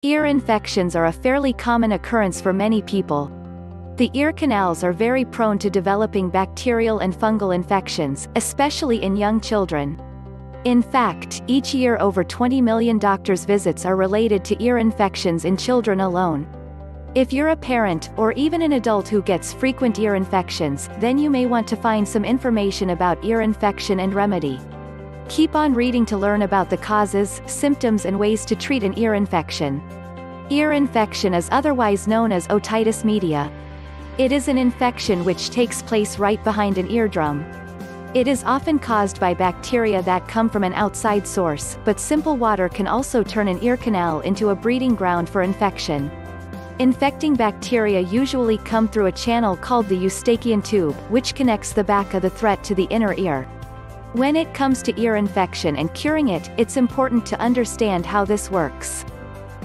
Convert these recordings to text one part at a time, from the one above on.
Ear infections are a fairly common occurrence for many people. The ear canals are very prone to developing bacterial and fungal infections, especially in young children. In fact, each year over 20 million doctor's visits are related to ear infections in children alone. If you're a parent, or even an adult who gets frequent ear infections, then you may want to find some information about ear infection and remedy. Keep on reading to learn about the causes, symptoms and ways to treat an ear infection. Ear infection is otherwise known as otitis media. It is an infection which takes place right behind an eardrum. It is often caused by bacteria that come from an outside source, but simple water can also turn an ear canal into a breeding ground for infection. Infecting bacteria usually come through a channel called the eustachian tube, which connects the back of the thread to the inner ear. When it comes to ear infection and curing it, it's important to understand how this works.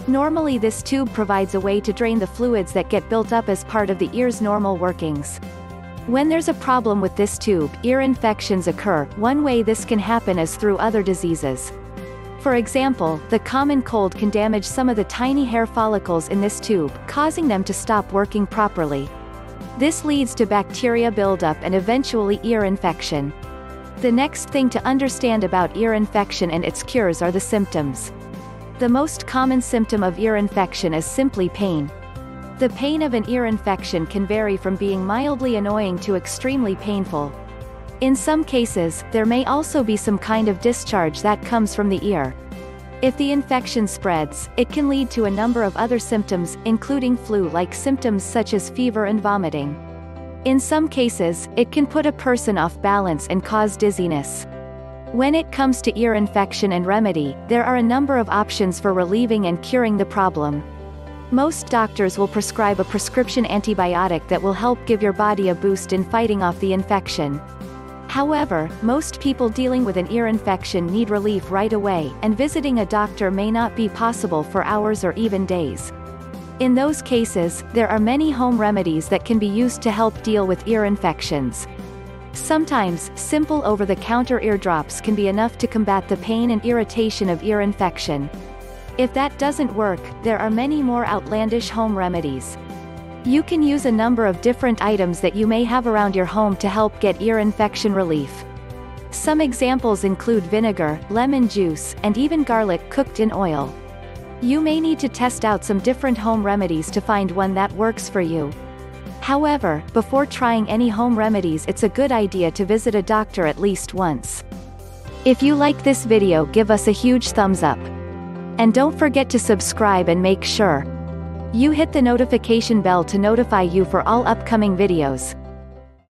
Normally this tube provides a way to drain the fluids that get built up as part of the ear's normal workings. When there's a problem with this tube, ear infections occur. One way this can happen is through other diseases. For example, the common cold can damage some of the tiny hair follicles in this tube, causing them to stop working properly. This leads to bacteria buildup and eventually ear infection. The next thing to understand about ear infection and its cures are the symptoms. The most common symptom of ear infection is simply pain. The pain of an ear infection can vary from being mildly annoying to extremely painful. In some cases, there may also be some kind of discharge that comes from the ear. If the infection spreads, it can lead to a number of other symptoms, including flu-like symptoms such as fever and vomiting. In some cases, it can put a person off balance and cause dizziness. When it comes to ear infection and remedy, there are a number of options for relieving and curing the problem. Most doctors will prescribe a prescription antibiotic that will help give your body a boost in fighting off the infection. However, most people dealing with an ear infection need relief right away, and visiting a doctor may not be possible for hours or even days. In those cases, there are many home remedies that can be used to help deal with ear infections. Sometimes, simple over-the-counter ear drops can be enough to combat the pain and irritation of ear infection. If that doesn't work, there are many more outlandish home remedies. You can use a number of different items that you may have around your home to help get ear infection relief. Some examples include vinegar, lemon juice, and even garlic cooked in oil. You may need to test out some different home remedies to find one that works for you. However, before trying any home remedies, it's a good idea to visit a doctor at least once. If you like this video, give us a huge thumbs up. And don't forget to subscribe and make sure you hit the notification bell to notify you for all upcoming videos.